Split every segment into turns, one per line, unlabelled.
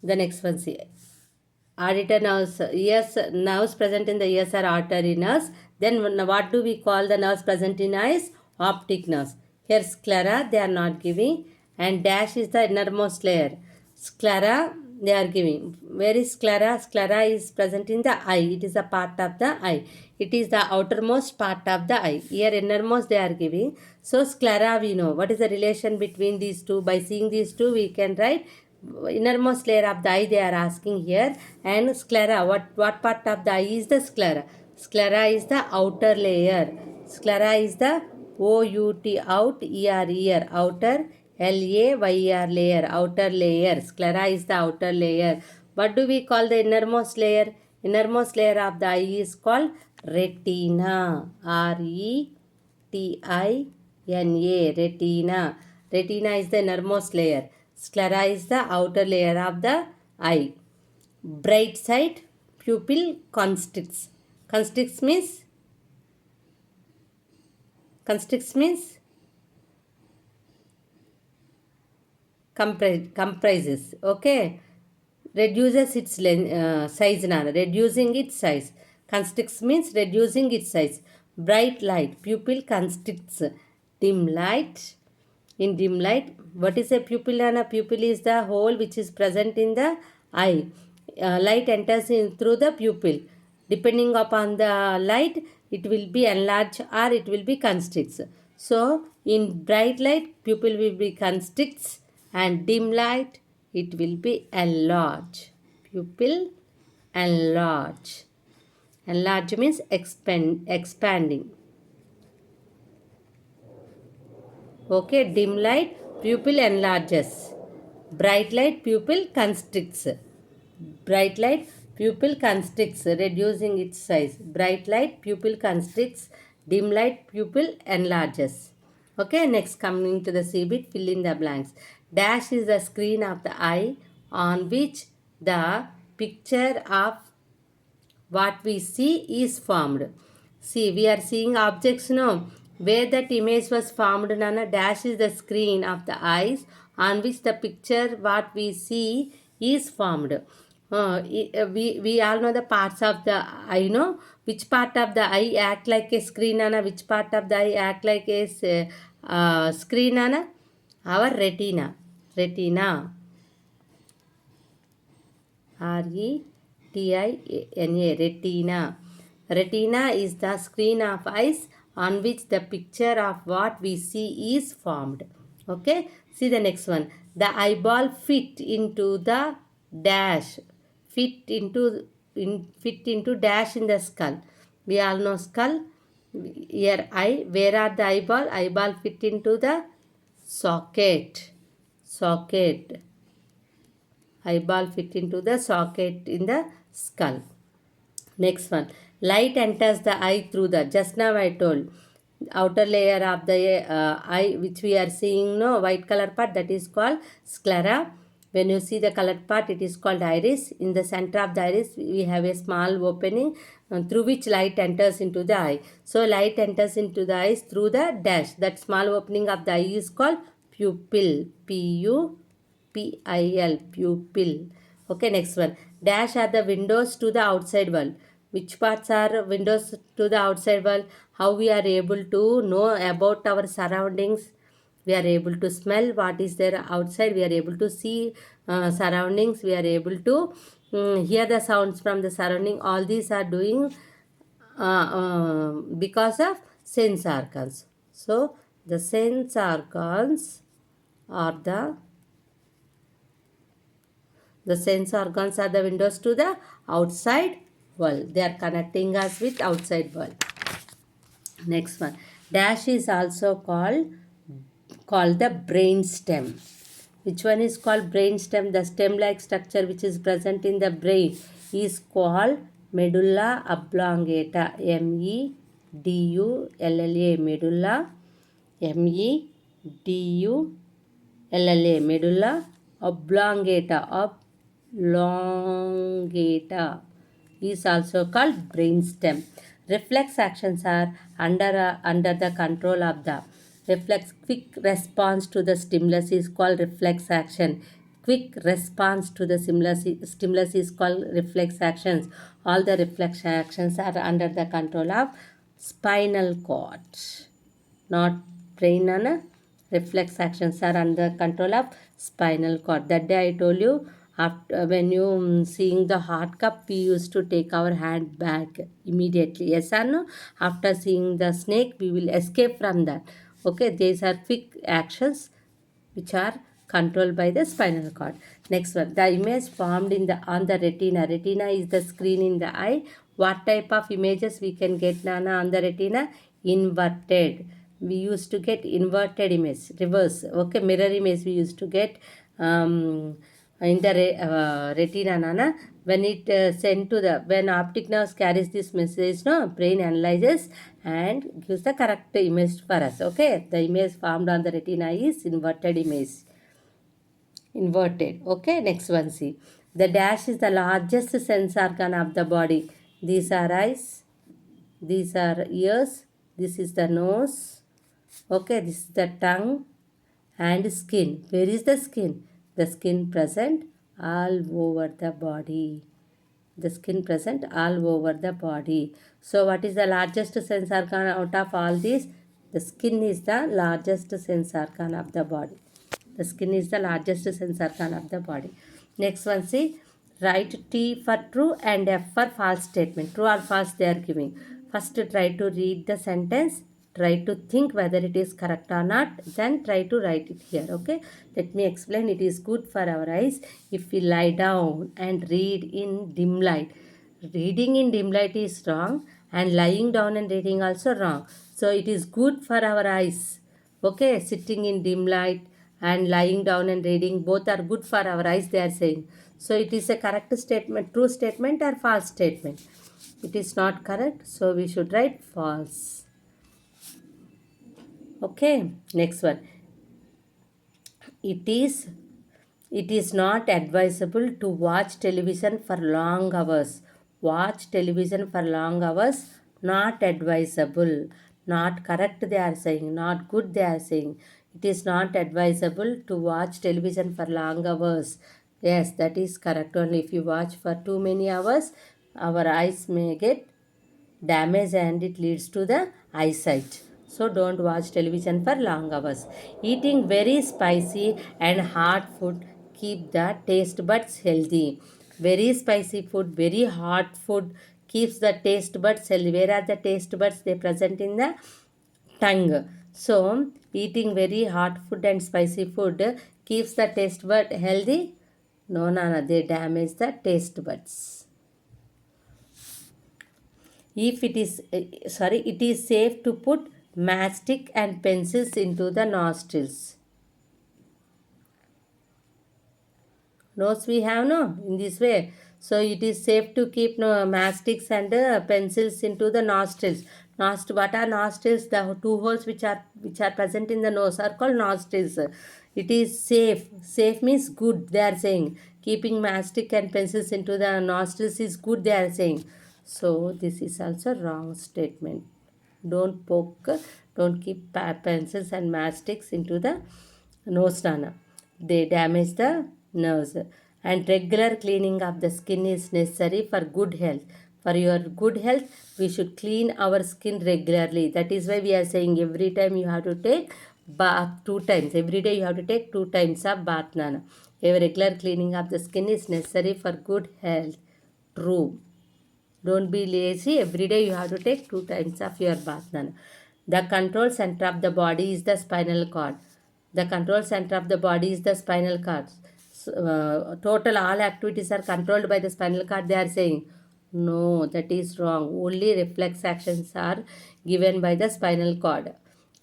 The next one, see. Auditor nerves, ears, nerves present in the ears are auditory nerves. Then what do we call the nerves present in eyes? Optic nerves. Here sclera they are not giving, and dash is the innermost layer. Sclera they are giving. Where is sclera? Sclera is present in the eye. It is a part of the eye. It is the outermost part of the eye. Here innermost they are giving. So sclera we know. What is the relation between these two? By seeing these two we can write innermost layer of the eye they are asking here. And sclera, what part of the eye is the sclera? Sclera is the outer layer. Sclera is the OUT, out, ER, ear, outer, LAYER, layer, outer layer. Sclera is the outer layer. What do we call the innermost layer? Innermost layer of the eye is called retina. RETINA, retina. Retina is the innermost layer. Sclera is the outer layer of the eye. Bright side pupil constricts. Constricts means comprises. Okay, reduces its size nana, reducing its size. Constricts means reducing its size. Bright light pupil constricts. Dim light, in dim light, what is a pupil? And a pupil is the hole which is present in the eye. Light enters in through the pupil. Depending upon the light, it will be enlarged or it will be constricts. So in bright light pupil will be constricts, and dim light it will be enlarged. Pupil enlarge. Enlarge means expanding. Okay, dim light pupil enlarges. Bright light pupil constricts. Bright light pupil constricts, reducing its size. Bright light pupil constricts. Dim light pupil enlarges. Okay, next coming to the C bit, fill in the blanks. Dash is the screen of the eye on which the picture of what we see is formed. See, we are seeing objects now. Where that image was formed, Nana, dash is the screen of the eyes on which the picture what we see is formed. We all know the parts of the eye, no? Which part of the eye act like a screen, Nana? Which part of the eye act like a screen, Nana? Our retina. Retina. RETINA, retina. Retina is the screen of eyes on which the picture of what we see is formed. Okay, see the next one. The eyeball fit into the dash. Fit into dash in the skull. We all know skull. Here eye. Where are the eyeball? Eyeball fit into the socket. Socket. Eyeball fit into the socket in the skull. Next one. Light enters the eye through the, just now I told, outer layer of the eye which we are seeing, no, white color part, that is called sclera. When you see the colored part, it is called iris. In the center of the iris we have a small opening through which light enters into the eye. So light enters into the eyes through the dash. That small opening of the eye is called pupil. PIL, pupil. Okay, next one. Dash are the windows to the outside world. Which parts are windows to the outside world? How we are able to know about our surroundings? We are able to smell what is there outside. We are able to see surroundings. We are able to hear the sounds from the surrounding. All these are doing because of sense organs. So the sense organs are the sense organs are the windows to the outside world. They are connecting us with outside world. Next one. Dash is also called the brain stem. Which one is called brain stem? The stem-like structure which is present in the brain is called medulla oblongata. MEDULLA. Medulla. MEDULLA. Medulla oblongata. Oblongata is also called brain stem. Reflex actions are under the control of the reflex. Quick response to the stimulus is called reflex action. quick response to the stimulus is called reflex actions. All the reflex actions are under the control of spinal cord, not brain. And reflex actions are under control of spinal cord. That day I told you, after when you seeing the hot cup, we used to take our hand back immediately. Yes or no? After seeing the snake, we will escape from that. Okay, these are quick actions which are controlled by the spinal cord. Next one, the image formed in the on the retina. Retina is the screen in the eye. What type of images we can get, Nana, on the retina? Inverted. We used to get inverted image, reverse. Okay, mirror image we used to get in the retina, Nana. When it sent to the, when optic nerves carries this message, no, brain analyzes and gives the correct image for us. Okay, the image formed on the retina is inverted image. Inverted. Okay, next one, see. The dash is the largest sense organ of the body. These are eyes, these are ears, this is the nose. Okay, this is the tongue and skin. Where is the skin? The skin present all over the body. The skin present all over the body. So what is the largest sense organ out of all these? The skin is the largest sense organ of the body. The skin is the largest sense organ of the body. Next one, see. Write T for true and F for false statement. True or false they are giving. First try to read the sentence. Try to think whether it is correct or not. Then try to write it here. Okay. Let me explain. It is good for our eyes if we lie down and read in dim light. Reading in dim light is wrong, and lying down and reading also wrong. So it is good for our eyes. Okay. Sitting in dim light and lying down and reading, both are good for our eyes, they are saying. So it is a correct statement, true statement or false statement? It is not correct, so we should write false. Okay, next one. It is not advisable to watch television for long hours. Watch television for long hours, not advisable. Not correct they are saying, not good they are saying. It is not advisable to watch television for long hours. Yes, that is correct. Only if you watch for too many hours, our eyes may get damage and it leads to the eyesight. So don't watch television for long hours. Eating very spicy and hot food keep the taste buds healthy. Very spicy food, very hot food keeps the taste buds healthy. Where are the taste buds? They present in the tongue. So eating very hot food and spicy food keeps the taste bud healthy? No, Nana, they damage the taste buds. If it is it is safe to put matchstick and pencils into the nostrils. Nose we have, no, in this way. So it is safe to keep matchsticks and pencils into the nostrils. What are nostrils? The two holes which are present in the nose are called nostrils. It is safe. Safe means good. They are saying keeping matchstick and pencils into the nostrils is good. They are saying. So this is also wrong statement. Don't poke. Don't keep pencils and matchsticks into the nose, Nana. They damage the nerves. And regular cleaning of the skin is necessary for good health. For your good health, we should clean our skin regularly. That is why we are saying every time you have to take bath 2 times. Every day you have to take 2 times of bath, Nana. A regular cleaning of the skin is necessary for good health. True. Don't be lazy. Every day you have to take 2 times of your bath, Nana. The control center of the body is the spinal cord. The control center of the body is the spinal cord. Total all activities are controlled by the spinal cord, they are saying. No, that is wrong. Only reflex actions are given by the spinal cord.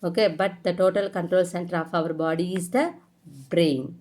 Okay, but the total control center of our body is the brain.